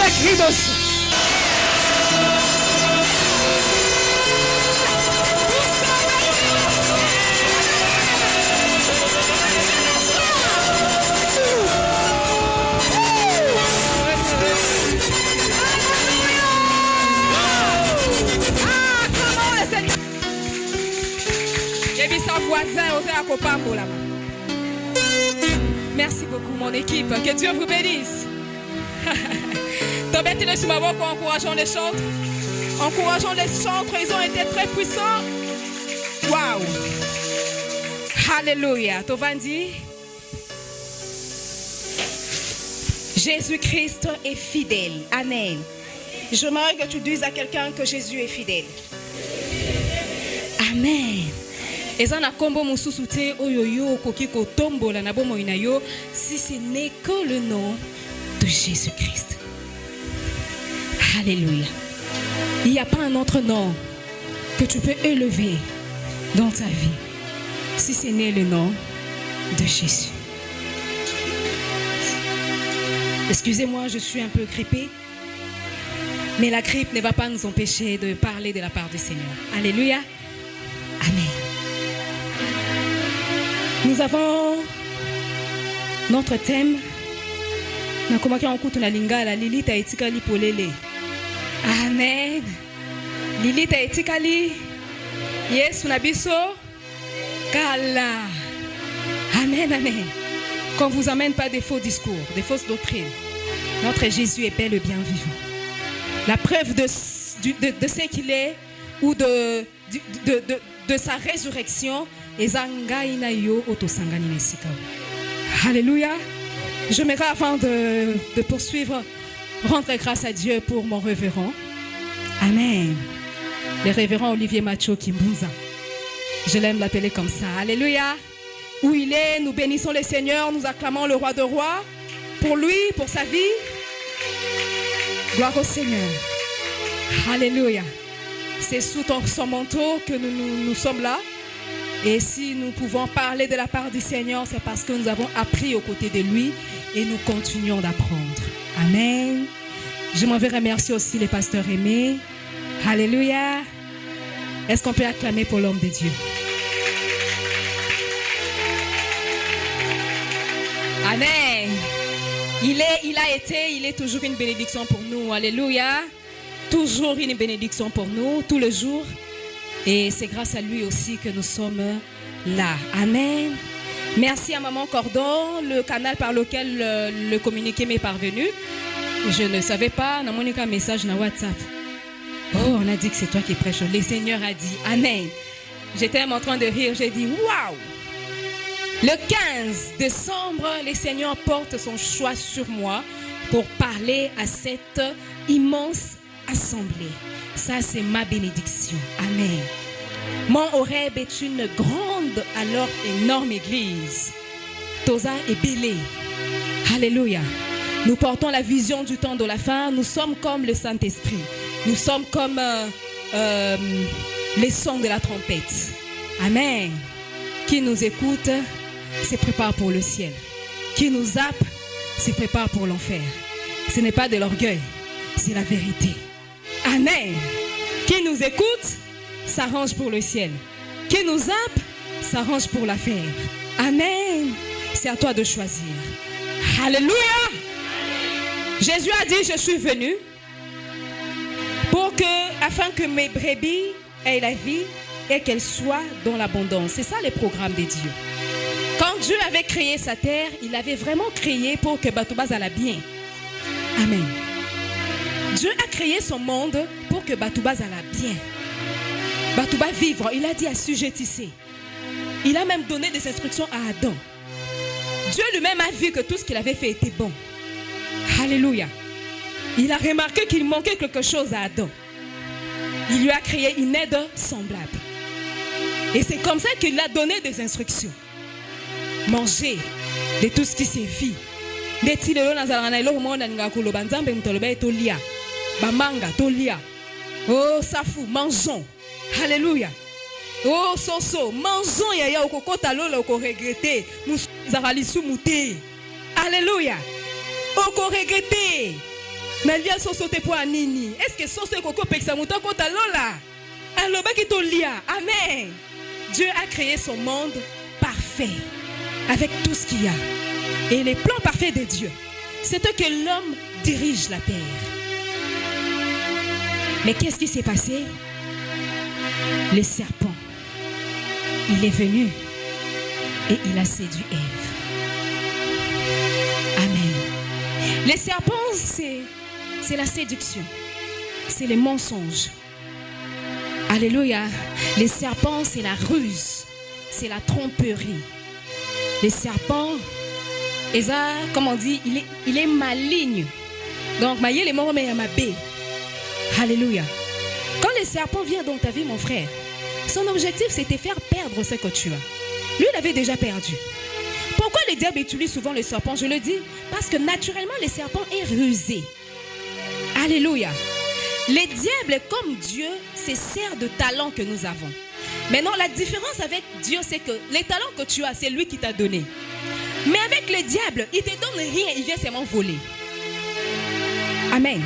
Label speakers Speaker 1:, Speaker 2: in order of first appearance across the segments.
Speaker 1: des cris de joie.
Speaker 2: Merci beaucoup mon équipe, que Dieu vous bénisse. Encourageons les chantres. Encourageons les chantres, ils ont été très puissants. Waouh. Alléluia. Tovandi. Jésus-Christ est fidèle. Amen. J'aimerais que tu dises à quelqu'un que Jésus est fidèle. Amen. Ezana kombo mususu te oyoyo koki kotombola na bomo inayo si ce n'est que le nom de Jésus-Christ. Alléluia. Il n'y a pas un autre nom que tu peux élever dans ta vie si ce n'est le nom de Jésus. Excusez-moi, je suis un peu grippée, mais la grippe ne va pas nous empêcher de parler de la part du Seigneur. Alléluia. Amen. Nous avons notre thème. Lilith etikali polele. Amen. Lilith etikali. Yes, nabiso. Kala. Amen, amen. Qu'on ne vous amène pas des faux discours, des fausses doctrines. Notre Jésus est bel et bien vivant. La preuve de ce qu'il est ou de sa résurrection. Alléluia. J'aimerais avant de poursuivre rendre grâce à Dieu pour mon révérend. Amen. Le révérend Olivier Macho Kimbunza. Je l'aime l'appeler comme ça. Alléluia. Où il est, nous bénissons le Seigneur, nous acclamons le roi de rois pour lui, pour sa vie. Gloire au Seigneur. Alléluia. C'est sous son manteau que nous sommes là. Et si nous pouvons parler de la part du Seigneur, c'est parce que nous avons appris aux côtés de lui et nous continuons d'apprendre. Amen. Je m'en vais remercier aussi les pasteurs aimés. Alléluia. Est-ce qu'on peut acclamer pour l'homme de Dieu? Amen. Il est toujours une bénédiction pour nous. Alléluia. Toujours une bénédiction pour nous, tous les jours. Et c'est grâce à lui aussi que nous sommes là. Amen. Merci à Maman Cordon, le canal par lequel le communiqué m'est parvenu. Je ne savais pas, on a un message sur WhatsApp. Oh, on a dit que c'est toi qui prêches. Le Seigneur a dit Amen. J'étais en train de rire, j'ai dit waouh. Le 15 décembre, le Seigneur porte son choix sur moi pour parler à cette immense assemblée. Ça, c'est ma bénédiction. Amen. Mon Horeb est une grande, alors énorme église. Toza et Bélé. Alléluia. Nous portons la vision du temps de la fin. Nous sommes comme le Saint-Esprit. Nous sommes comme les sons de la trompette. Amen. Qui nous écoute, se prépare pour le ciel. Qui nous zappe, se prépare pour l'enfer. Ce n'est pas de l'orgueil, c'est la vérité. Amen. Qui nous écoute, s'arrange pour le ciel. Qui nous zappe, s'arrange pour l'affaire. Amen. C'est à toi de choisir. Alléluia. Jésus a dit, je suis venu afin que mes brebis aient la vie et qu'elles soient dans l'abondance. C'est ça le programme de Dieu. Quand Dieu avait créé sa terre, il avait vraiment créé pour que Batouba aille bien. Amen. Dieu a créé son monde pour que Batouba aille bien. Batouba vivre, il a dit assujettissez. Il a même donné des instructions à Adam. Dieu lui-même a vu que tout ce qu'il avait fait était bon. Alléluia. Il a remarqué qu'il manquait quelque chose à Adam. Il lui a créé une aide semblable. Et c'est comme ça qu'il a donné des instructions. Manger de tout ce qui s'est vu. Oh, Safou, mangeons. Alléluia. Oh, Soso, mangeons. Yaya, okokota lola, oko regretter. Nous avons mouté. Alléluia. Oko regretter. Nalia soso te po anini. Est-ce que soso koko peksa muta kota lola? Aloba ki to lia. Amen. Dieu a créé son monde parfait avec tout ce qu'il y a. Et les plans parfaits de Dieu, c'est que l'homme dirige la terre. Mais qu'est-ce qui s'est passé? Le serpent, il est venu et il a séduit Ève. Amen. Les serpents, c'est la séduction. C'est les mensonges. Alléluia. Les serpents, c'est la ruse. C'est la tromperie. Les serpents, comme on dit, il est maligne. Donc, maïe les morts, mais ma bé. Alléluia. Quand le serpent vient dans ta vie, mon frère, son objectif, c'était faire perdre ce que tu as. Lui, il avait déjà perdu. Pourquoi le diable utilise souvent le serpent? Je le dis parce que naturellement, le serpent est rusé. Alléluia. Les diables, comme Dieu, se sert de talents que nous avons. Maintenant, la différence avec Dieu, c'est que les talents que tu as, c'est lui qui t'a donné. Mais avec le diable, il ne te donne rien, il vient seulement voler. Amen.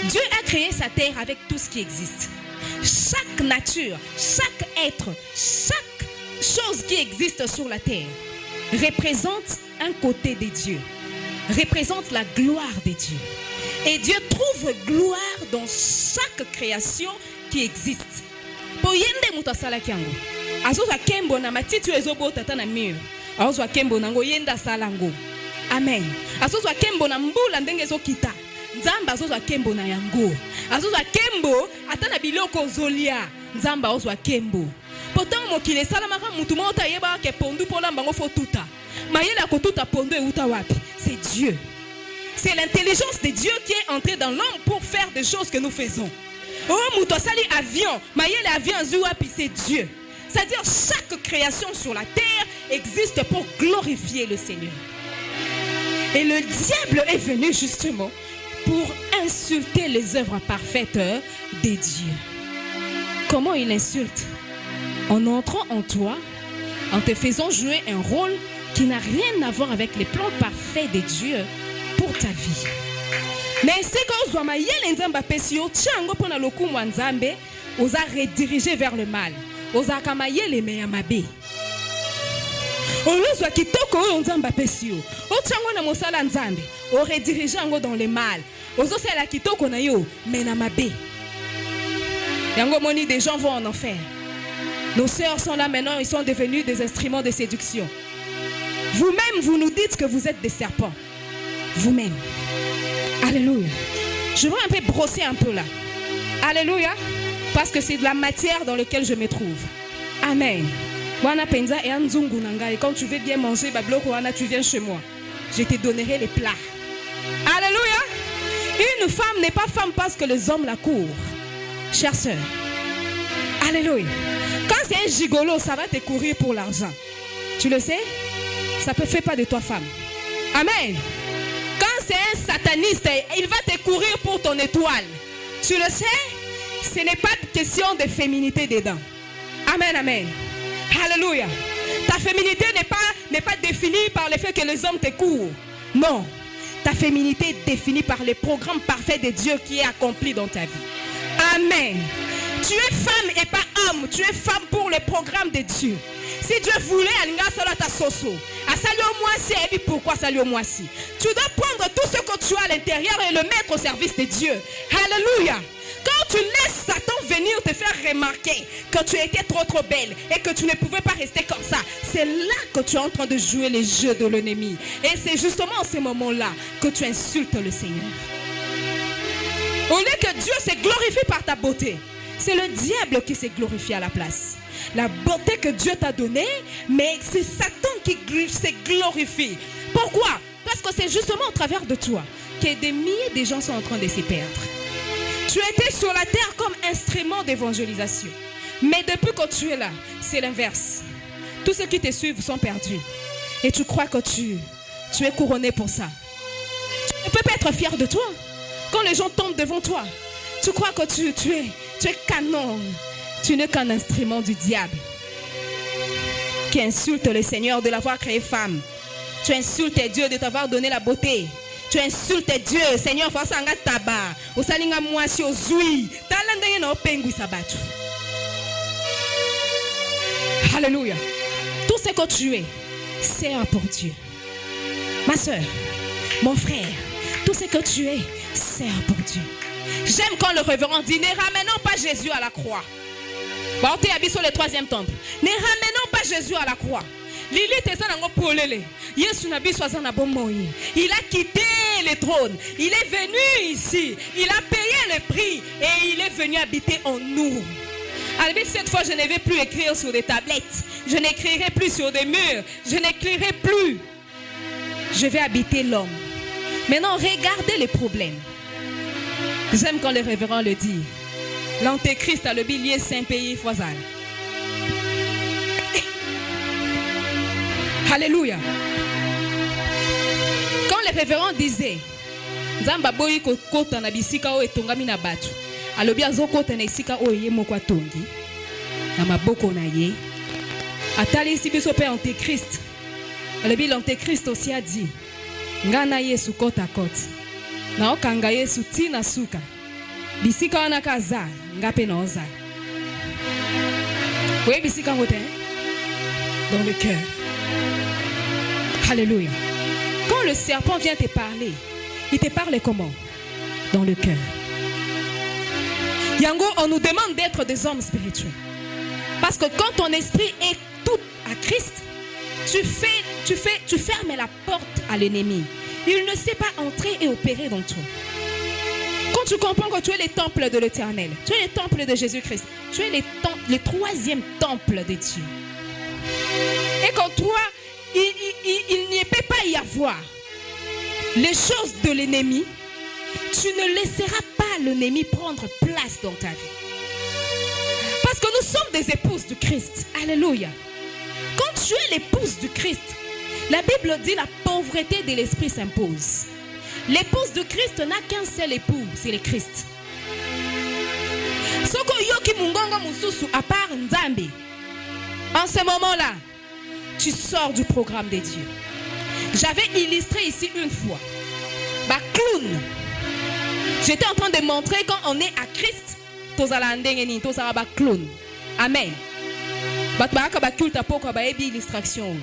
Speaker 2: Dieu a créé sa terre avec tout ce qui existe. Chaque nature, chaque être, chaque chose qui existe sur la terre représente un côté de Dieu, représente la gloire de Dieu. Et Dieu trouve gloire dans chaque création qui existe. Pour yende muta sala kiango. Azoza kembo na matiti ezobo tata na mur. Azoza kembo nango yenda salango. Amen. Azoza kembo na mbula ndenge ezokita. Nzamba azoza kembo na yango. Azoza kembo atana biloko zolia. Nzamba azoza kembo. Pourtant mokile sala maka mutu mota yeba ke pondu pola mbango fo tuta. Mayela ko tuta pondu e uta wapi. C'est Dieu. C'est l'intelligence de Dieu qui est entrée dans l'homme pour faire des choses que nous faisons. Oh, moutosali avion, mayele avion zouapi, c'est Dieu. C'est-à-dire chaque création sur la terre existe pour glorifier le Seigneur. Et le diable est venu justement pour insulter les œuvres parfaites de Dieu. Comment il insulte? En entrant en toi, en te faisant jouer un rôle qui n'a rien à voir avec les plans parfaits de Dieu pour ta vie. Mais c'est quand on a osa rediriger vers le mal. Osa kamaye les meyamabe. Olozwa kitoko onzamba pesio. Ochango na mosala nzambe. O rediriger ngo dans le mal. Ozo sala kitoko na yo menamabe. Yango moni des gens vont en enfer. Nos sœurs sont là maintenant, ils sont devenus des instruments de séduction. Vous-même, vous nous dites que vous êtes des serpents. Vous-même. Alléluia. Je veux un peu brosser un peu là. Alléluia. Parce que c'est de la matière dans laquelle je me trouve. Amen. Et quand tu veux bien manger, tu viens chez moi. Je te donnerai les plats. Alléluia. Une femme n'est pas femme parce que les hommes la courent. Chère sœur. Alléluia. Quand c'est un gigolo, ça va te courir pour l'argent. Tu le sais? Ça ne fait pas de toi femme. Amen. Quand c'est un sataniste, il va te courir pour ton étoile. Tu le sais? Ce n'est pas question de féminité dedans. Amen, amen. Alléluia. Ta féminité n'est pas définie par le fait que les hommes te courent. Non. Ta féminité est définie par le programme parfait de Dieu qui est accompli dans ta vie. Amen. Tu es femme et pas homme. Tu es femme pour le programme de Dieu. Si Dieu voulait, pourquoi moi si? Tu dois prendre tout ce que tu as à l'intérieur et le mettre au service de Dieu. Alléluia. Quand tu laisses Satan venir te faire remarquer que tu étais trop belle et que tu ne pouvais pas rester comme ça, c'est là que tu es en train de jouer les jeux de l'ennemi. Et c'est justement en ces moments-là que tu insultes le Seigneur. Au lieu que Dieu se glorifie par ta beauté, c'est le diable qui s'est glorifié à la place. La beauté que Dieu t'a donnée, mais c'est Satan qui se glorifie. Pourquoi? Parce que c'est justement au travers de toi que des milliers de gens sont en train de se perdre. Tu étais sur la terre comme instrument d'évangélisation. Mais depuis que tu es là, c'est l'inverse. Tous ceux qui te suivent sont perdus. Et tu crois que tu es couronné pour ça. Tu ne peux pas être fier de toi. Quand les gens tombent devant toi, tu crois que tu es canon. Tu n'es qu'un instrument du diable qui insulte le Seigneur de l'avoir créé femme. Tu insultes Dieu de t'avoir donné la beauté. tu insultes Dieu. Seigneur, force anga taba. Osalinga mwasi ozui. Talanda na opengwi sabatu. Alléluia. Tout ce que tu es, sers pour Dieu. Ma soeur, mon frère, tout ce que tu es, sers pour Dieu. J'aime quand le révérend dit, ne ramenons pas Jésus à la croix. On t'est habillé sur le 3e temple. Ne ramenons pas Jésus à la croix. Il a quitté le trône. Il est venu ici. Il a payé le prix. Et il est venu habiter en nous. Alors, cette fois, je ne vais plus écrire sur des tablettes. Je n'écrirai plus sur des murs. Je n'écrirai plus. Je vais habiter l'homme. Maintenant, regardez les problèmes. J'aime quand le révérend le dit. L'antéchrist a le billet Saint-Pays Foisal. Alléluia. Quand le révérend disait, Nzamba boyi ko kota na bisika o etongami na batu. Alobi azokota na isika o ye moko atongi. Na maboko na ye. Atali si biso pe antéchrist. Alobi l'antéchrist aussi a dit, ngana Yesu kota kota. Na okanga Yesu tina suka. Bisika wana kaza ngape na oza. Oui, bisika ngote dans le cœur. Alléluia. Quand le serpent vient te parler, il te parle comment? Dans le cœur. Yango, on nous demande d'être des hommes spirituels. Parce que quand ton esprit est tout à Christ, tu fermes la porte à l'ennemi. Il ne sait pas entrer et opérer dans toi. Quand tu comprends que tu es le temple de l'Éternel, tu es le temple de Jésus-Christ, tu es le 3e temple de Dieu. Et quand toi, il n'y peut pas y avoir les choses de l'ennemi, tu ne laisseras pas l'ennemi prendre place dans ta vie. Parce que nous sommes des épouses du Christ. Alléluia. Quand tu es l'épouse du Christ, la Bible dit la pauvreté de l'esprit s'impose. L'épouse de Christ n'a qu'un seul époux, c'est le Christ. Soko yoki mungongo mususu à part Nzambe. En ce moment-là, tu sors du programme de Dieu. J'avais illustré ici une fois. Bah clown. J'étais en train de montrer quand on est à Christ, tozala ndengeni, tozala ba clown. Amen. Bah ba culte poko ba ebi illustration.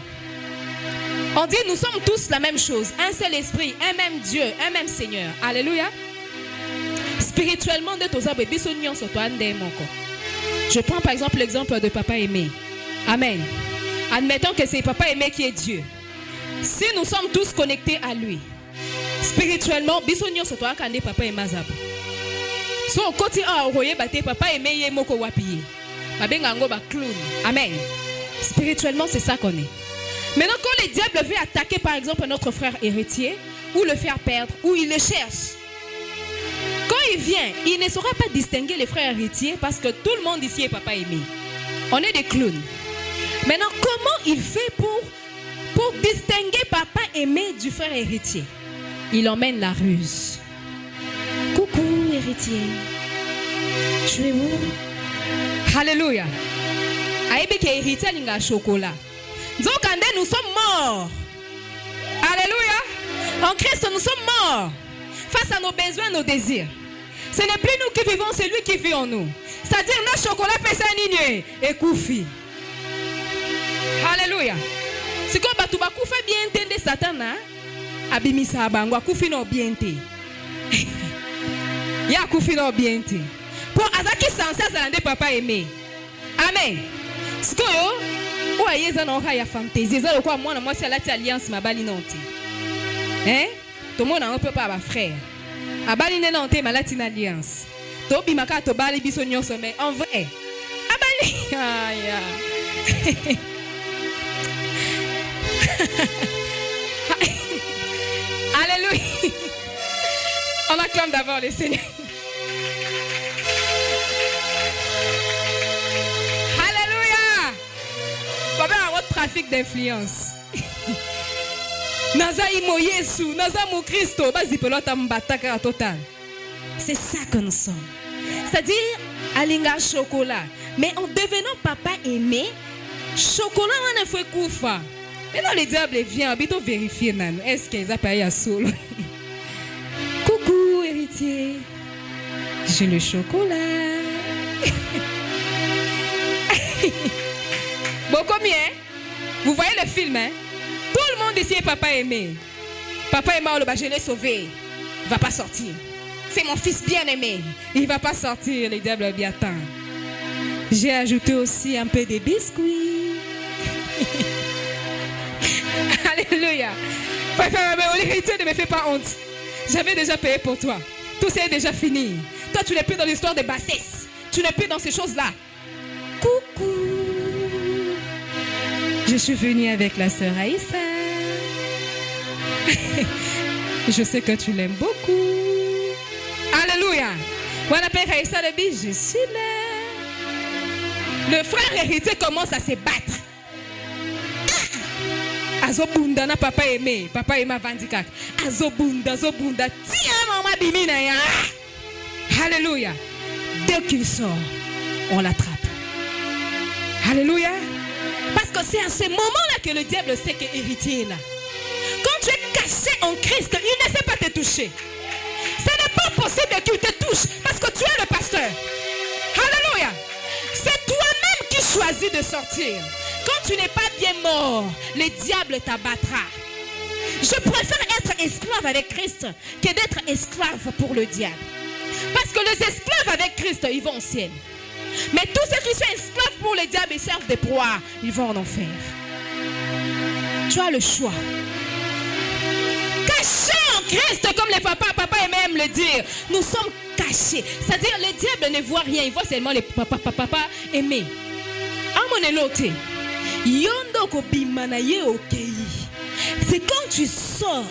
Speaker 2: On dit nous sommes tous la même chose, un seul esprit, un même Dieu, un même Seigneur. Alléluia. Spirituellement, je prends par exemple l'exemple de Papa Aimé. Amen. Admettons que c'est Papa Aimé qui est Dieu. Si nous sommes tous connectés à lui, spirituellement, Papa Aimé. So côté Papa Aimé moko wapi. Amen. Spirituellement, c'est ça qu'on est. Maintenant, quand le diable veut attaquer par exemple notre frère héritier, ou le faire perdre, ou il le cherche, quand il vient, il ne saura pas distinguer les frères héritiers parce que tout le monde ici est Papa Aimé. On est des clowns. Maintenant, comment il fait pour distinguer Papa Aimé du frère héritier? Il emmène la ruse. Coucou héritier, tu es où? Alléluia. Aïbe qui est héritier, il y a un chocolat. Donc, nous sommes morts. Alléluia. En Christ, nous sommes morts. Face à nos besoins, nos désirs. Ce n'est plus nous qui vivons, c'est lui qui vit en nous. C'est-à-dire, notre chocolat fait ça et koufi. Alléluia. C'est comme tu vas koufa bien entendre Satan. Abimisa bangwa koufi no bien te. Ya koufi no bien te. Pour azaki sansa zalande Papa Aimé. Amen. C'est que ou ayeza na oka ya fantaisie za lokwa mwana mwasi alati alliance mabali nonte. To mona on peut pas ba frère. Abali ne nonte malati na alliance. To bimaka to bali biso nyonso mais en vrai. Abali aya. Alléluia. On acclame d'abord le Seigneur. Trafic d'influence. Naza imo Yesu, naza mo Christo, bazi pelota mbataka total. C'est ça que nous sommes. C'est-à-dire alinga chocolat, mais en devenant Papa Aimé, chocolat on a fait koufa. Maintenant le diable vient, habito vérifier nan. Est-ce qu'ils appellent à soul? héritier. J'ai le chocolat. Bon, combien? Vous voyez le film, hein? Tout le monde ici est papa aimé. Papa est mort, je l'ai sauvé. Il ne va pas sortir. C'est mon fils bien-aimé. Il ne va pas sortir, le diable bien attend. J'ai ajouté aussi un peu de biscuits. Alléluia. Papa, l'héritier ne me fait pas honte. J'avais déjà payé pour toi. Tout ça est déjà fini. Toi, tu n'es plus dans l'histoire de bassesse. Tu n'es plus dans ces choses-là. Coucou. Je suis venue avec la sœur Aïssa. Je sais que tu l'aimes beaucoup. Alléluia. Voilà, Père Aïssa le dit, je suis là. Le frère héritier commence à se battre. Azobunda na papa aimé vandikak. Azobunda. Tiens maman bimina ya. Alléluia. Dès qu'il sort, on l'attrape. Alléluia. Parce que c'est à ce moment-là que le diable sait que héritier est là. Quand tu es caché en Christ, il ne sait pas te toucher. Ce n'est pas possible qu'il te touche parce que tu es le pasteur. Alléluia. C'est toi-même qui choisis de sortir. Quand tu n'es pas bien mort, le diable t'abattra. Je préfère être esclave avec Christ que d'être esclave pour le diable. Parce que les esclaves avec Christ, ils vont au ciel. Mais tous ceux qui sont esclaves pour le diable et servent des proies, ils vont en enfer. Tu as le choix. Cachés en Christ, comme les papas aiment le dire. Nous sommes cachés. C'est-à-dire, le diable ne voit rien. Il voit seulement les papas aimés. Amonelote. C'est quand tu sors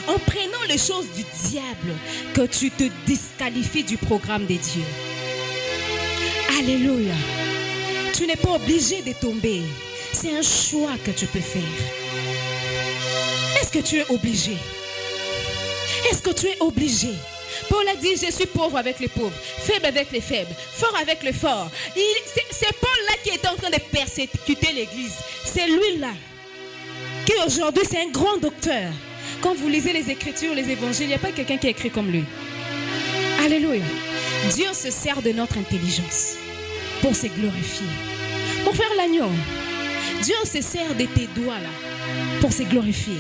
Speaker 2: en prenant les choses du diable que tu te disqualifies du programme de Dieu. Alléluia. Tu n'es pas obligé de tomber. C'est un choix que tu peux faire. Est-ce que tu es obligé? Est-ce que tu es obligé? Paul a dit, je suis pauvre avec les pauvres, faible avec les faibles, fort avec les forts. C'est Paul-là qui est en train de persécuter l'église. C'est lui-là qui aujourd'hui c'est un grand docteur. Quand vous lisez les Écritures, les évangiles, il n'y a pas quelqu'un qui a écrit comme lui. Alléluia. Dieu se sert de notre intelligence pour se glorifier. Pour faire l'agneau, Dieu se sert de tes doigts là pour se glorifier.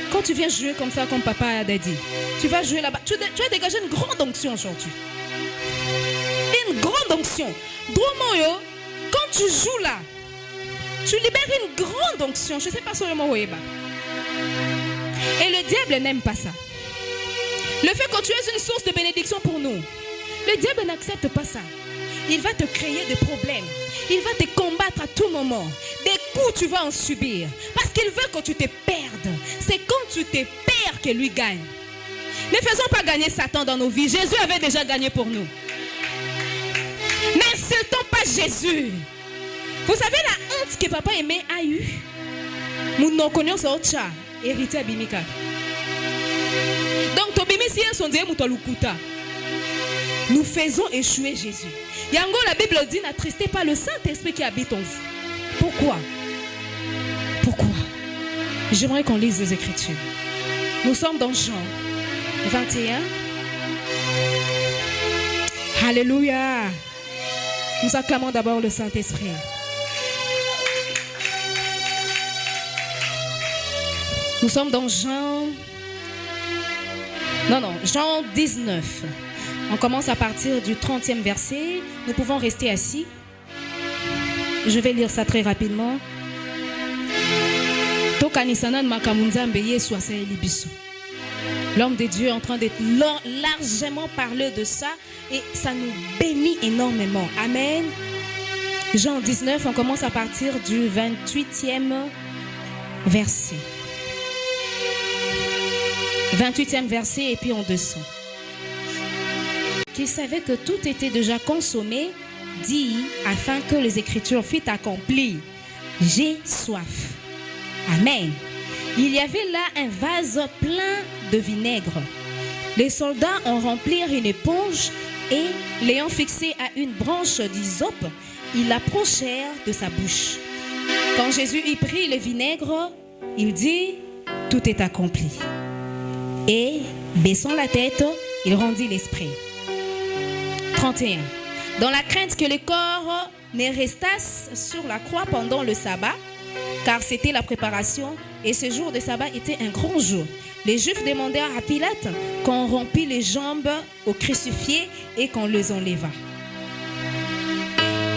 Speaker 2: Quand tu viens jouer comme ça, comme papa a dit, tu vas jouer là-bas. Tu as dégagé une grande onction aujourd'hui. Une grande onction. Quand tu joues là, tu libères une grande onction. Je ne sais pas sur le mot Oeba. Et le diable n'aime pas ça. Le fait que tu es une source de bénédiction pour nous, le diable n'accepte pas ça. Il va te créer des problèmes. Il va te combattre à tout moment. Des coups, tu vas en subir. Parce qu'il veut que tu te perdes. C'est quand tu te perds que lui gagne. Ne faisons pas gagner Satan dans nos vies. Jésus avait déjà gagné pour nous. N'insultons pas Jésus. Vous savez la honte que papa aimé a eue? Nous n'en connaissons autre chose. Héritier Bimika. Donc, Tobimi si son Dieu Moutolukuta. Nous faisons échouer Jésus. Yango, la Bible dit, n'attristez pas le Saint-Esprit qui habite en vous. Pourquoi? J'aimerais qu'on lise les Écritures. Nous sommes dans Jean 21. Alléluia. Nous acclamons d'abord le Saint-Esprit. Nous sommes dans Jean 19. On commence à partir du 30e verset. Nous pouvons rester assis. Je vais lire ça très rapidement. L'homme de Dieu est en train d'être largement parlé de ça et ça nous bénit énormément. Amen. Jean 19, on commence à partir du 28e verset. 28e verset et puis en dessous. Qu'il savait que tout était déjà consommé, dit afin que les Écritures fussent accomplies. J'ai soif. Amen. Il y avait là un vase plein de vinaigre. Les soldats en remplirent une éponge et, l'ayant fixé à une branche d'hysope, ils l'approchèrent de sa bouche. Quand Jésus y prit le vinaigre, il dit, tout est accompli. Et, baissant la tête, il rendit l'esprit. 31. Dans la crainte que le corps ne restasse sur la croix pendant le sabbat, car c'était la préparation et ce jour de sabbat était un grand jour. Les Juifs demandèrent à Pilate qu'on rompît les jambes aux crucifiés et qu'on les enleva.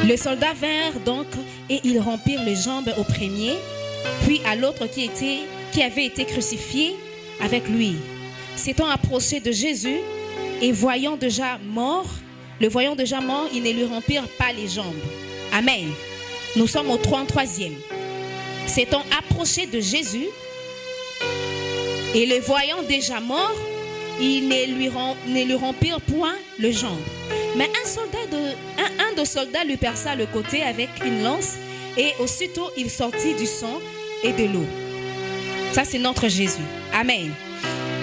Speaker 2: Les soldats vinrent donc et ils rompirent les jambes au premier, puis à l'autre qui avait été crucifié avec lui. S'étant approché de Jésus et le voyant déjà mort, ils ne lui rompirent pas les jambes. Amen. Nous sommes au 33e. S'étant approché de Jésus et le voyant déjà mort, ils ne lui rompirent point les jambes. Mais un des soldats lui perça le côté avec une lance et aussitôt il sortit du sang et de l'eau. Ça, c'est notre Jésus. Amen.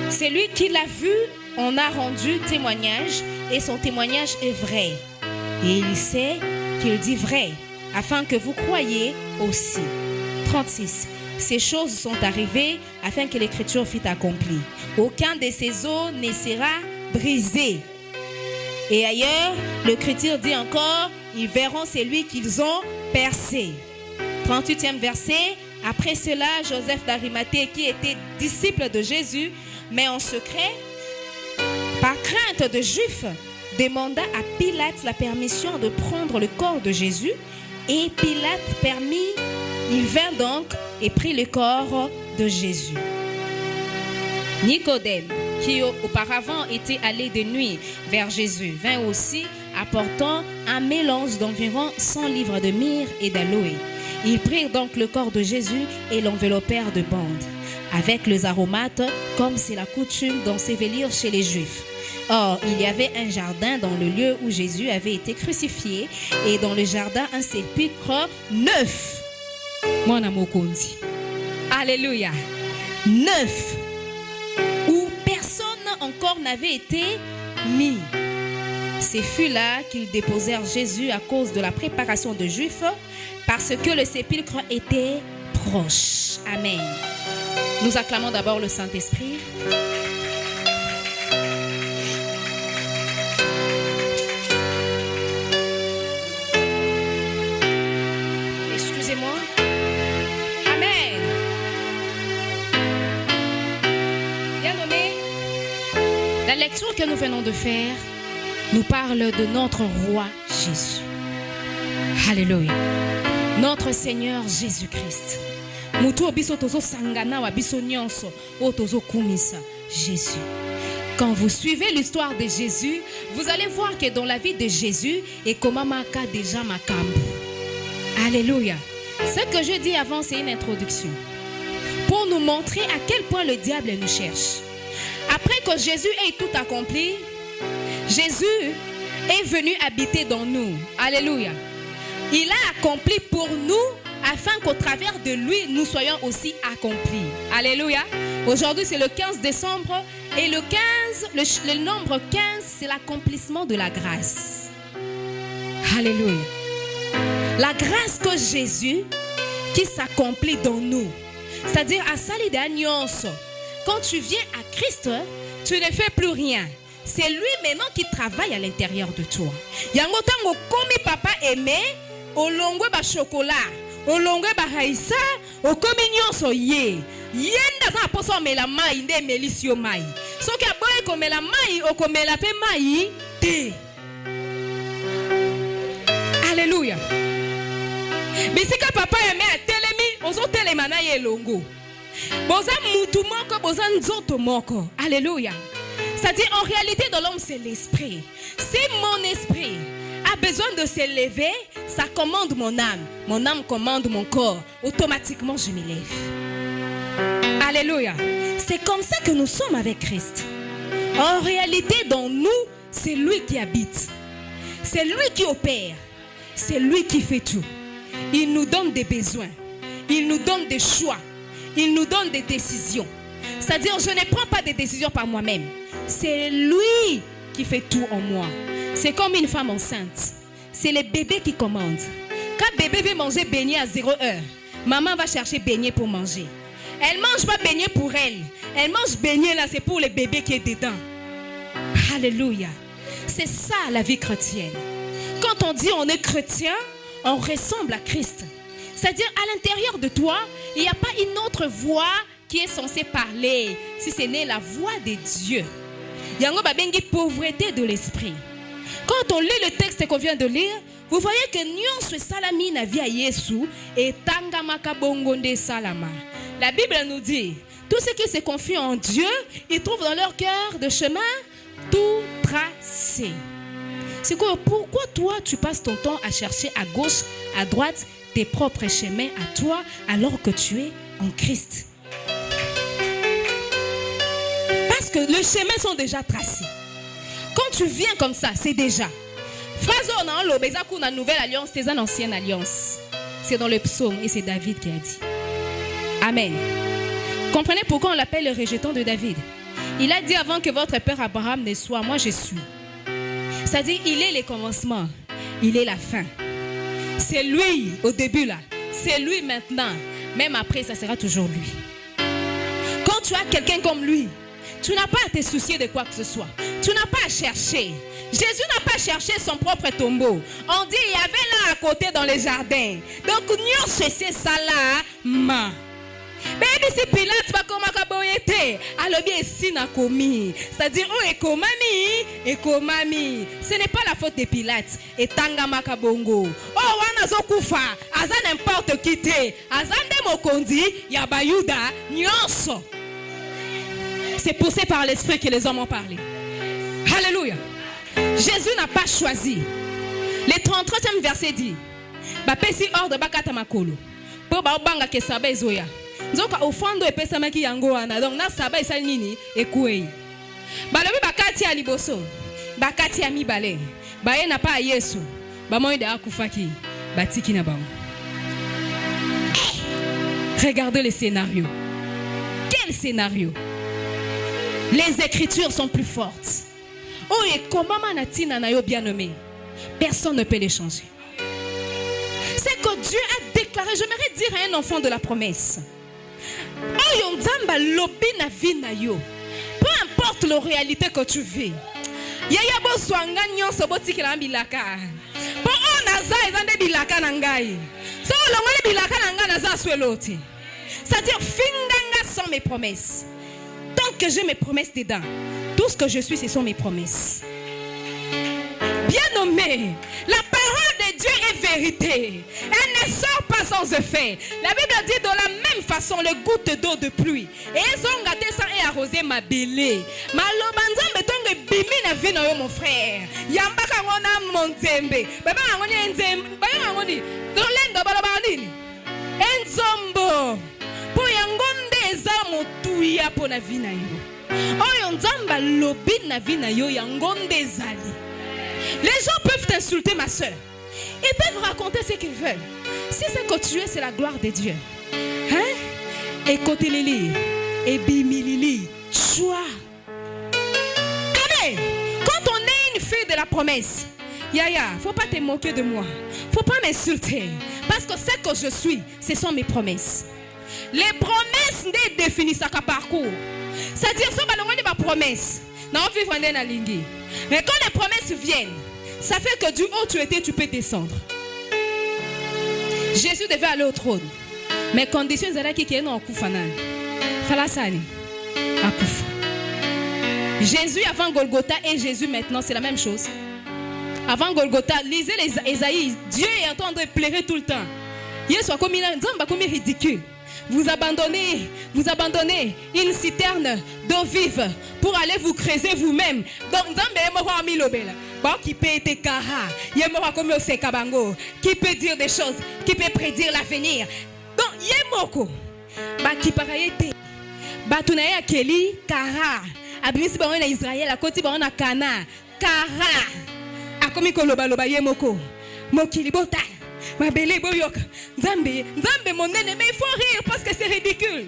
Speaker 2: C'est lui qui l'a vu, on a rendu témoignage et son témoignage est vrai. Et il sait qu'il dit vrai, afin que vous croyiez aussi. 36. Ces choses sont arrivées afin que l'écriture fût accomplie. Aucun de ces os ne sera brisé. Et ailleurs, l'écriture dit encore, ils verront celui qu'ils ont percé. 38e verset. Après cela, Joseph d'Arimathée, qui était disciple de Jésus, mais en secret, par crainte de Juifs, demanda à Pilate la permission de prendre le corps de Jésus. Et Pilate permit, il vint donc et prit le corps de Jésus. Nicodème, qui auparavant était allé de nuit vers Jésus, vint aussi apportant un mélange d'environ 100 livres de myrrhe et d'aloe. Ils prirent donc le corps de Jésus et l'enveloppèrent de bandes, avec les aromates, comme c'est la coutume d'ensevelir chez les Juifs. Or, il y avait un jardin dans le lieu où Jésus avait été crucifié, et dans le jardin un sépulcre neuf. Mwana mokonzi. Alléluia. Neuf. Où personne encore n'avait été mis. Ce fut là qu'ils déposèrent Jésus à cause de la préparation des Juifs, parce que le sépulcre était proche. Amen. Nous acclamons d'abord le Saint-Esprit. Excusez-moi. Amen. Bien nommé. La lecture que nous venons de faire nous parle de notre roi Jésus. Alléluia. Notre Seigneur Jésus-Christ. Jésus. Quand vous suivez l'histoire de Jésus, vous allez voir que dans la vie de Jésus, et comment maka déjà makambu. Alléluia. Ce que je dis avant, c'est une introduction. Pour nous montrer à quel point le diable nous cherche. Après que Jésus ait tout accompli, Jésus est venu habiter dans nous. Alléluia. Il a accompli pour nous afin qu'au travers de lui, nous soyons aussi accomplis. Alléluia. Aujourd'hui, c'est le 15 décembre et le nombre 15, c'est l'accomplissement de la grâce. Alléluia. La grâce que Jésus qui s'accomplit dans nous. C'est-à-dire à Salidanios, quand tu viens à Christ, tu ne fais plus rien. C'est lui maintenant qui travaille à l'intérieur de toi. Yango tango komi papa aimé, olongwe ba chocolat, olongwe ba haïssa, okomi nyonso ye. Yenda za poso mela mai nde melisio mai. Soki aboye komela mai okomela pe mai te. Alléluia. Bisika papa aimé a telemi, ozo telema na ye longo. Boza mutu moko, boza nzoto moko. Alléluia. C'est-à-dire, en réalité, de l'homme, c'est l'esprit. Si mon esprit a besoin de s'élever, ça commande mon âme. Mon âme commande mon corps. Automatiquement, je m'élève. Alléluia. C'est comme ça que nous sommes avec Christ. En réalité, dans nous, c'est lui qui habite. C'est lui qui opère. C'est lui qui fait tout. Il nous donne des besoins. Il nous donne des choix. Il nous donne des décisions. C'est-à-dire, je ne prends pas des décisions par moi-même. C'est lui qui fait tout en moi. C'est comme une femme enceinte. C'est le bébé qui commande. Quand bébé veut manger beignet à 0 heure, maman va chercher beignet pour manger. Elle ne mange pas beignet pour elle. Elle mange beignet là, c'est pour le bébé qui est dedans. Alléluia. C'est ça la vie chrétienne. Quand on dit on est chrétien, on ressemble à Christ. C'est-à-dire à l'intérieur de toi, il n'y a pas une autre voix qui est censée parler, si ce n'est la voix de Dieu. Il y a une pauvreté de l'esprit. Quand on lit le texte qu'on vient de lire, vous voyez que nyonso salami na via Yesu et tangamaka bongonde salama. La Bible nous dit, tous ceux qui se confient en Dieu, ils trouvent dans leur cœur de chemin tout tracé. C'est quoi? Pourquoi toi tu passes ton temps à chercher à gauche, à droite tes propres chemins à toi alors que tu es en Christ? Parce que les chemins sont déjà tracés. Quand tu viens comme ça, c'est déjà. Phrase on a la nouvelle alliance, c'est une ancienne alliance. C'est dans le psaume et c'est David qui a dit. Amen. Comprenez pourquoi on l'appelle le rejeton de David. Il a dit avant que votre père Abraham ne soit, moi je suis. C'est-à-dire, il est le commencement, il est la fin. C'est lui au début là, c'est lui maintenant. Même après, ça sera toujours lui. Quand tu as quelqu'un comme lui, tu n'as pas à te soucier de quoi que ce soit. Tu n'as pas à chercher. Jésus n'a pas cherché son propre tombeau. On dit il y avait là à côté dans le jardin. Donc, nous c'est ça là, ma. Mais c'est Pilate pas comme akaboyete. Alors bien si n'a commis. C'est-à-dire oh ekomami. Ce n'est pas la faute de Pilate. Et tanga makabongo. Oh wana zokufa. Aza n'importe qui te. Aza mokondi yabayuda nyonso. C'est poussé par l'esprit que les hommes ont parlé. Alléluia. Jésus n'a pas choisi. Le 33e verset dit bapesi ordre bakata makolo. Po ba banga ke sabe zoya. Nzoka ofando epesa maki yango wana. Donc na saba esali nini ekuei. Balobi bakati ya liboso. Bakati ya mibale. Baye na pa Yesu. Ba moyi da akufaki. Batiki na bango. Regardez le scénario. Quel scénario? Les écritures sont plus fortes. Oh et comment manatina na yo bien nommé. Personne ne peut les changer. C'est que Dieu a déclaré, j'aimerais dire à un enfant de la promesse. Oh yonzamba lobi na vie na yo. Peu importe la réalité que tu vis. Yaya bo swanga nyonso boti kila bilaka. Po on naza ezande bilaka na ngai. So longole bilaka na ngai naza sweloti. C'est-à-dire finganga sont mes promesses. Tant que j'ai mes promesses dedans, tout ce que je suis, ce sont mes promesses. Bien nommé, la parole de Dieu est vérité. Elle ne sort pas sans effet. La Bible dit de la même façon, les gouttes d'eau de pluie. Et elles ont gâté ça et arrosé ma bélé. Ma lobanza betonge bimi na vie na yo mon frère. Yambaka ngona montembe. Baba ngoni enzembe. Baba ngoni. Dolenga baba ngoni. Enzombo. Po yangonde eza motuya po na vie na yo. Oyo nzamba lobi na vie na yo yangonde ezali. Les gens peuvent t'insulter, ma soeur. Ils peuvent raconter ce qu'ils veulent. Si c'est que tu es, c'est la gloire de Dieu. Hein? Écoutez Lili. Et bimi Lili. Choix. Amen. Quand on est une fille de la promesse, Yaya, faut pas te moquer de moi. Faut pas m'insulter. Parce que ce que je suis, ce sont mes promesses. Les promesses ne définissent pas parcours. C'est-à-dire, ça va nous ma promesse. Non, vivre en lingi. Mais quand les promesses viennent, ça fait que du haut tu étais, tu peux descendre. Jésus devait aller au trône. Mais conditions là qui est non kufanan. Falasani. Akufa. Jésus avant Golgotha et Jésus maintenant, c'est la même chose. Avant Golgotha, lisez les Ésaïe. Dieu est en train de pleurer tout le temps. Il soit comme ridicule. Vous abandonnez une citerne d'eau vive pour aller vous creuser vous-même. Donc, qui peut être kara, qui peut dire des choses, qui peut prédire l'avenir. Donc, yemoko, qui paraît batunaye keli kara, abimisi bango na Israël, akoti bango na Kana, kara, akomi koloba loba yemoko, mokili bota. Ma belle boyoka. Nzambe monene, mais il faut rire parce que c'est ridicule.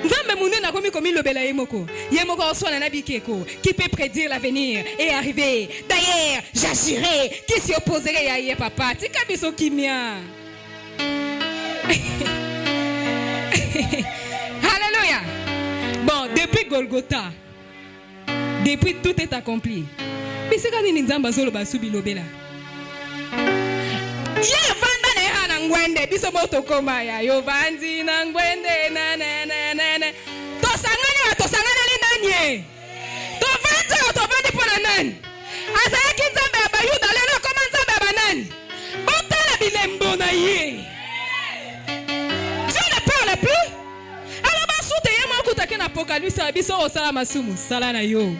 Speaker 2: Nzambe monene na komi komi lobela yemoko. Yemoko oswana na bikeko qui peut prédire l'avenir et arriver. D'ailleurs, j'agirai qui s'y opposerait à hier papa. Tika biso kimia. Alléluia. Bon, depuis Golgotha, depuis tout est accompli. Mais c'est quand il nzamba zolo basubi lobela. Ya vanda ne hana ngwende biso moto koma ya yo vanzi na ngwende na na. To sangana le nanye. To vandi pona nani. Azaya kinzambe abayuda lelo koma nzambe abanani. Botala bilembo na ye. Dieu ne parle plus. Alors basute ye mo kutake na apocalypse biso osala masumu sala na yo.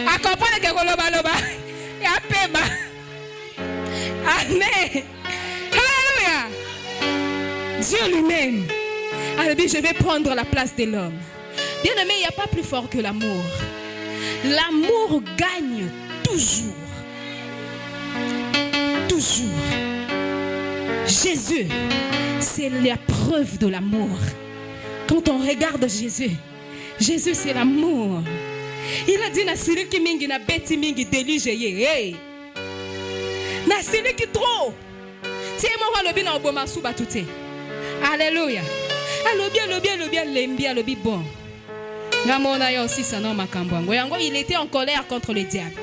Speaker 2: Accompagne que loba ya pema. Amen. Alléluia. Dieu lui-même a dit je vais prendre la place de l'homme. Bien aimé, il n'y a pas plus fort que l'amour. L'amour gagne toujours. Toujours. Jésus, c'est la preuve de l'amour. Quand on regarde Jésus, Jésus c'est l'amour. Il a dit na siliki mingi na beti mingi délige ye. Hey. Na siliki trop. Tie mo lobi na oboma suba tuté. Alléluia. Alobi lembi alobi bon. Ngamona yo aussi ça non makambwango. Yango il était en colère contre le diable.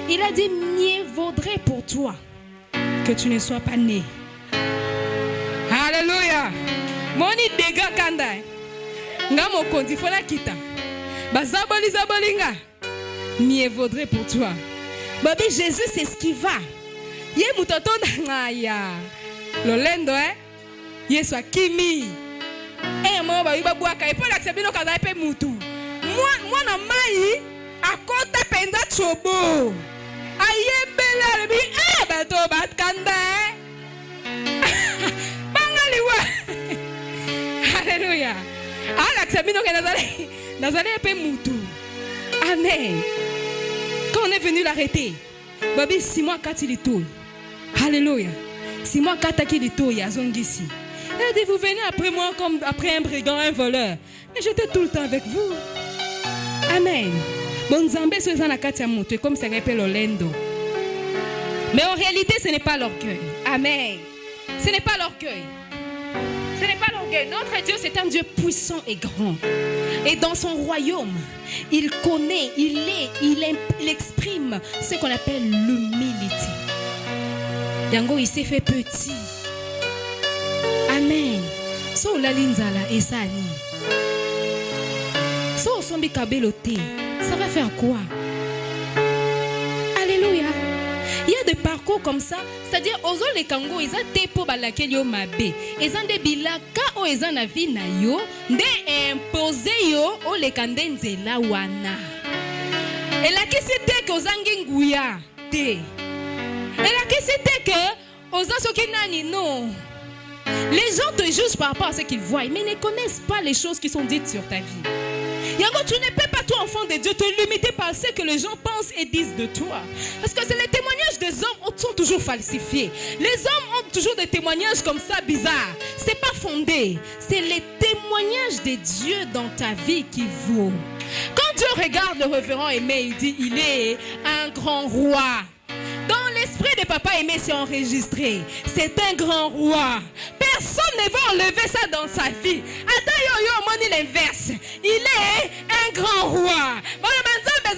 Speaker 2: Il a dit mieux vaudrait pour toi que tu ne sois pas né. Alléluia. Moni dega kanda. Ngamo kondi fola kita. Zabolinga. Mieux vaudrait pour toi. Babi Jésus c'est ce qui va. Ye mutoto ngaya. Lolendo Yesu akimi. Mo ba iba bwaka ipo la sebino kaza ipe mutu. Moi na mai akota penda chobo. Ayebela lebi bato batkanda. Bangaliwa. Alléluia. Ala sebino Nazalé épée moutou. Amen. Quand on est venu l'arrêter, Babi, 6 mois, 4 il est tout. Alléluia. 6 mois, 4 il est tout. Il y a Zongisi. Il a dit, vous venez après moi comme après un brigand, un voleur. Mais j'étais tout le temps avec vous. Amen. Bon Zambé, c'est un akatia moutou, comme ça rappelle Orlando. Mais en réalité, ce n'est pas l'orgueil. Amen. Ce n'est pas l'orgueil. Ce n'est pas l'orgueil. Notre Dieu, c'est un Dieu puissant et grand. Et dans son royaume, il connaît, il exprime ce qu'on appelle l'humilité. Yango, il s'est fait petit. Amen. So la linzala esani. So sombi kabelote. Ça va faire quoi? Alléluia. Il y a des parcours comme ça, c'est-à-dire aux les kango ils ont des pour balakel yo mabe, ils ont des bilaka o ils ont avis na yo, de imposer yo o les kandenze la wana. Et la qui c'était que aux angengouya te. Et la qui c'était que aux asokinani non. Les gens te jugent par rapport à ce qu'ils voient, mais ne connaissent pas les choses qui sont dites sur ta vie. Yango, tu ne peux pas, toi, enfant de Dieu, te limiter par ce que les gens pensent et disent de toi. Parce que les témoignages des hommes sont toujours falsifiés. Les hommes ont toujours des témoignages comme ça bizarres. C'est pas fondé. C'est les témoignages de Dieu dans ta vie qui vaut. Quand Dieu regarde le révérend Aimé, il dit, il est un grand roi. Dans l'esprit de papa Aimé, c'est enregistré. C'est un grand roi. Personne ne va enlever ça dans sa vie. Attends, yo, moni l'inverse. Il est un grand roi.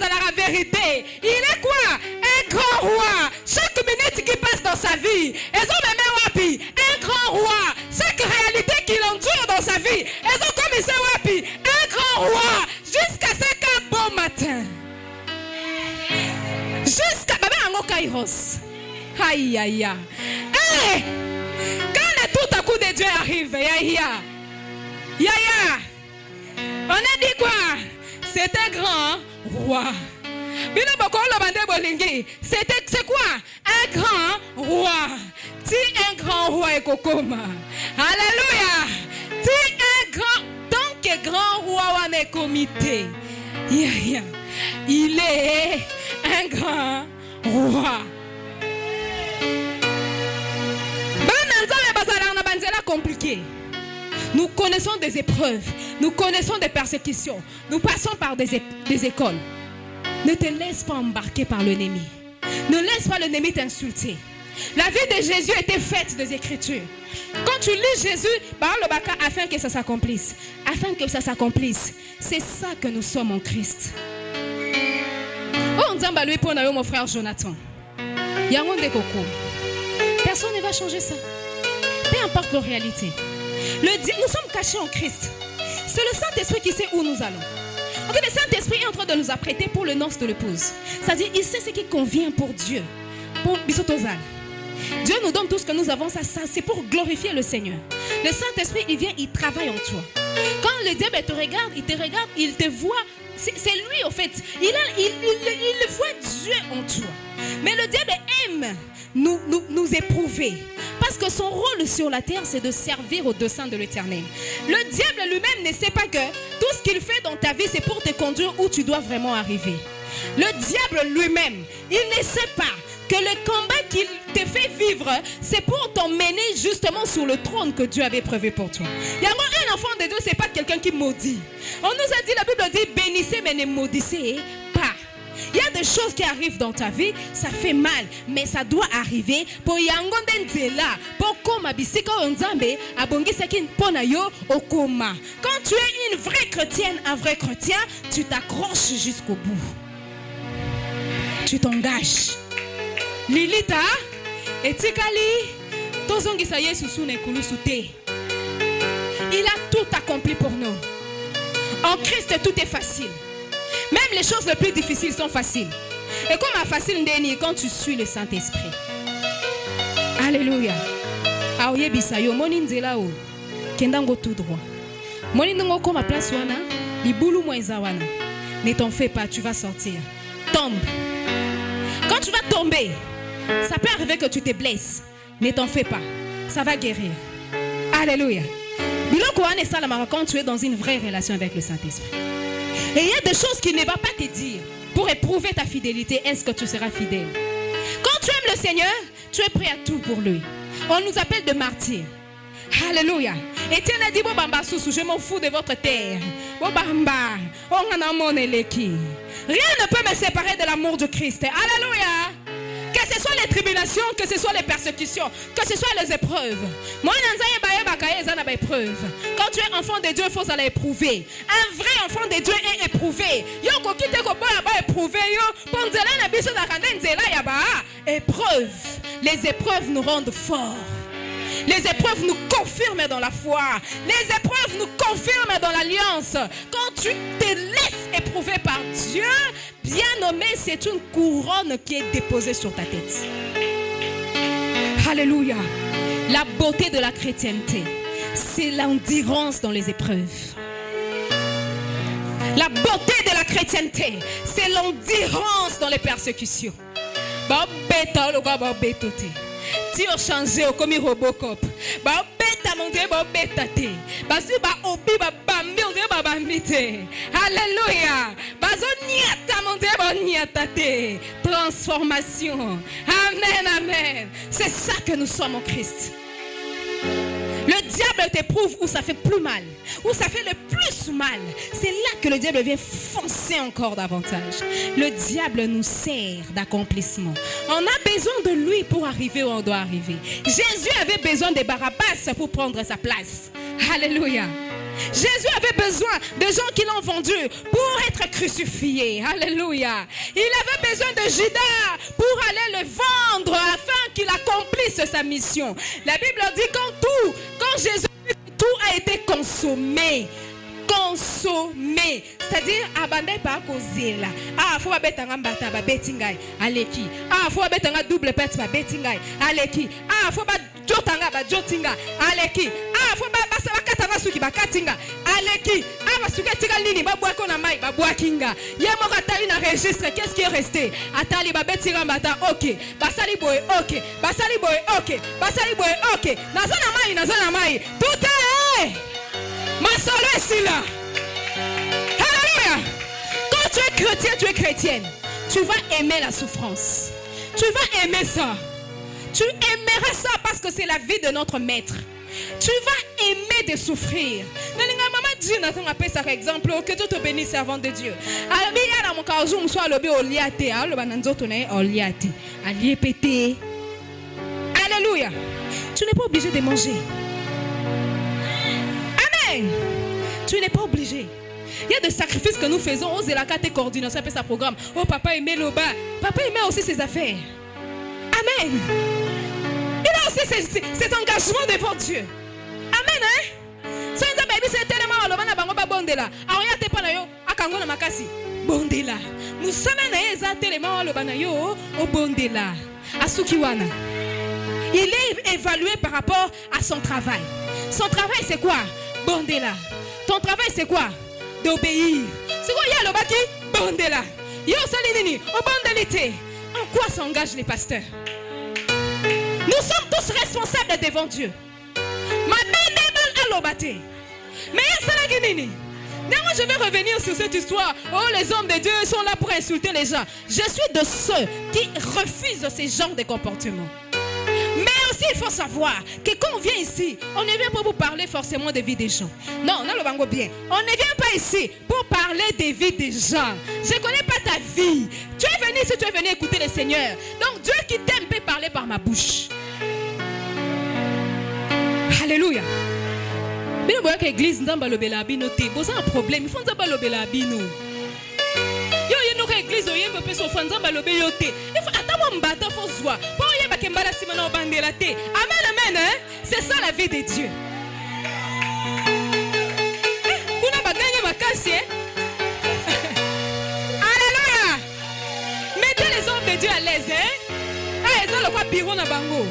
Speaker 2: La vérité. Il est quoi? Un grand roi. Chaque minute qui passe dans sa vie, elles ont même wapi. Un grand roi. Chaque réalité qu'il endure dans sa vie, elles ont comme ça wapi. Un grand roi. Jusqu'à 5 bon matin. Jusqu'à Kairos. Aïe aïe aïe. Hey! Quand le tout à coup de Dieu arrive, ya. On a dit quoi? C'est un grand roi. C'est quoi? Un grand roi. Ti un grand roi et kokoma. Alléluia. Ti un grand. Tant que grand roi on est comité. Il est un grand roi. Compliqué. Nous connaissons des épreuves, nous connaissons des persécutions, nous passons par des écoles. Ne te laisse pas embarquer par l'ennemi. Ne laisse pas l'ennemi t'insulter. La vie de Jésus était faite des Écritures. Quand tu lis Jésus, afin que ça s'accomplisse. Afin que ça s'accomplisse. C'est ça que nous sommes en Christ. Oh, Nzamba lui pour mon frère Jonathan. Yango ndekoko. Personne ne va changer ça. Peu importe la réalité. Nous sommes cachés en Christ. C'est le Saint-Esprit qui sait où nous allons. Okay, le Saint-Esprit est en train de nous apprêter pour le noces de l'épouse. C'est-à-dire, il sait ce qui convient pour Dieu. Pour Bisotozal. Dieu nous donne tout ce que nous avons, ça c'est pour glorifier le Seigneur. Le Saint-Esprit, il vient, il travaille en toi. Quand le diable te regarde, il te voit. C'est lui, en fait. Il voit Dieu en toi. Mais le diable aime nous éprouver. Parce que son rôle sur la terre, c'est de servir au dessein de l'Éternel. Le diable lui-même ne sait pas que tout ce qu'il fait dans ta vie, c'est pour te conduire où tu dois vraiment arriver. Le diable lui-même, il ne sait pas que le combat qu'il te fait vivre, c'est pour t'emmener justement sur le trône que Dieu avait prévu pour toi. Il y a un enfant de Dieu, c'est pas quelqu'un qui maudit. On nous a dit, la Bible dit, bénissez mais ne maudissez pas. Il y a des choses qui arrivent dans ta vie, ça fait mal, mais ça doit arriver pour yangondenzela, pour koma bisika onzambe, abongisaki pona yo okoma. Quand tu es une vraie chrétienne, un vrai chrétien, tu t'accroches jusqu'au bout. Tu t'engages. Lilita, etikali, tozongisa Yesu sune kulusute. Il a tout accompli pour nous. En Christ, tout est facile. Même les choses les plus difficiles sont faciles. Et comme facile quand tu suis le Saint-Esprit. Alléluia. Aoye bisayo moni nzela o. Kendango tout droit. Moni ndongo comme place wana, libulu moeza wana. Ne t'en fais pas, tu vas sortir. Tombe. Quand tu vas tomber, ça peut arriver que tu te blesses. Ne t'en fais pas, ça va guérir. Alléluia. Biloko wana salamara quand tu es dans une vraie relation avec le Saint-Esprit. Et il y a des choses qu'il ne va pas te dire pour éprouver ta fidélité. Est-ce que tu seras fidèle? Quand tu aimes le Seigneur, tu es prêt à tout pour lui. On nous appelle de martyrs. Alléluia. Étienne a dit, Bobamba Soussou, je m'en fous de votre terre. Bobamba, on en a mon éleki. Rien ne peut me séparer de l'amour de Christ. Alléluia. Que ce soit les tribulations, que ce soit les persécutions, que ce soit les épreuves. Quand tu es enfant de Dieu, il faut aller éprouver. Un vrai enfant de Dieu est éprouvé. Épreuve. Les épreuves nous rendent forts. Les épreuves nous confirment dans la foi. Les épreuves nous confirment dans l'alliance. Quand tu te laisses éprouver par Dieu, bien nommé, c'est une couronne qui est déposée sur ta tête. Alléluia. La beauté de la chrétienté, c'est l'endurance dans les épreuves. La beauté de la chrétienté, c'est l'endurance dans les persécutions. Tio changé au comme Robocop. Ba beta mon Dieu, ba beta te. Basu ba obi ba bambi on Dieu ba bambite. Alléluia. Bazo niata mon Dieu ba niata te. Transformation. Amen, amen. C'est ça que nous sommes en Christ. Le diable t'éprouve où ça fait plus mal, où ça fait le plus mal. C'est là que le diable vient foncer encore davantage. Le diable nous sert d'accomplissement. On a besoin de lui pour arriver où on doit arriver. Jésus avait besoin de Barabbas pour prendre sa place. Alléluia. Jésus avait besoin de gens qui l'ont vendu pour être crucifié. Alléluia. Il avait besoin de Judas pour aller le vendre afin qu'il accomplisse sa mission. La Bible dit quand Jésus, tout a été consommé. Consommé, c'est-à-dire abandé par kozela. Ah, faut abetanga mbata ba betingai aleki. Ah, faut abetanga double pet ba betingai aleki. Ah, faut ba jotanga ba jotinga aleki. Ah, faut ba basa bakatanga suki ba katinga aleki. Ah, basuka tika nini ba boako na mai ba boakinga. Yemo katali na registre, qu'est-ce qui est resté? Atali ba betinga mbata, OK. Basali boy, OK. Basali boy, OK. Basali boy, OK. Nazana mai. Tout est là. Alléluia. Quand tu es chrétien, tu es chrétienne, tu vas aimer la souffrance. Tu vas aimer ça. Tu aimeras ça parce que c'est la vie de notre maître. Tu vas aimer de souffrir. Maman dit, on appelle ça par exemple, que Dieu te bénisse avant de Dieu. Alléluia. Tu n'es pas obligé de manger. Amen. Tu n'es pas obligé. Il y a des sacrifices que nous faisons. Oh, c'est la carte coordination, appelle ça programme. Oh, papa aimait le bas. Papa aimait aussi ses affaires. Amen. Il a aussi ses engagements devant Dieu. Amen. Hein? C'est tellement bondela. Aoyate pa na yo akango na makasi. Bondela. Musala na eza tellement lo banayo o bondela. Asukiwana. Il est évalué par rapport à son travail. Son travail c'est quoi? Bondela. Ton travail c'est quoi? D'obéir. C'est quoi ya lo baki? Bondela. Yo salinini o bondelité. En quoi s'engagent les pasteurs? Nous sommes tous responsables devant Dieu. Ma belle alobate. Mais moi je vais revenir sur cette histoire. Oh, les hommes de Dieu sont là pour insulter les gens. Je suis de ceux qui refusent ce genre de comportement. Mais aussi il faut savoir que quand on vient ici, on ne vient pas pour parler forcément des vies des gens. Non, on a le bango bien. On ne vient pas ici pour parler des vies des gens. Je ne connais pas ta vie. Tu es venu ici, tu es venu écouter le Seigneur. Donc Dieu qui t'aime peut parler par ma bouche. Alléluia. Mais nous voyons que l'église n'a pas un problème. Il faut pas lobela bino. Yo yeno ka église oyembe pe so fanza ba lobe yote. Il faut attendre mbata faut soi. Pour yeba ke mbala simana obandela te. Amen amen hein. C'est ça la vie de Dieu. Kuna baganye makasi hein. Alléluia. Mettez les hommes de Dieu à l'aise hein. Ah ils ont le quoi bureau na bango.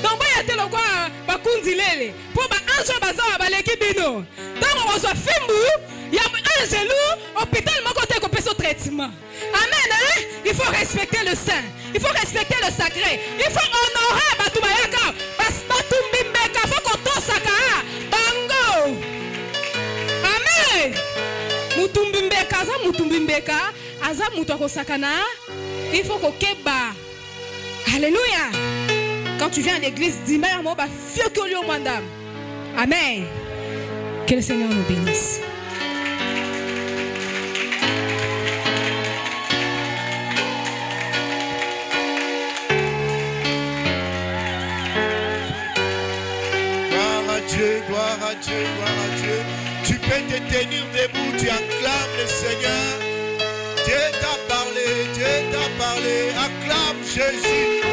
Speaker 2: Donc ba yate le quoi bakundilele. Pour ba ange baza ba leki bino. Donc on soit fimbu. Il y a un genou, hôpital, mon côté, qu'on peut son traitement. Amen, hein? Il faut respecter le saint. Il faut respecter le sacré. Il faut honorer Batumayaka. Batumimbeka. Il faut qu'on tosse Saka. Bango. Amen. Mutumbimbeka. Aza mutumbimbeka. Aza mutoko sakana. Il faut qu'on keba. Alléluia. Quand tu viens à l'église, dis-moi, bah, fieu que lui au mandam. Amen. Que le Seigneur nous bénisse.
Speaker 1: Gloire à Dieu, gloire à Dieu. Tu peux te tenir debout, tu acclames le Seigneur. Dieu t'a parlé, acclame Jésus.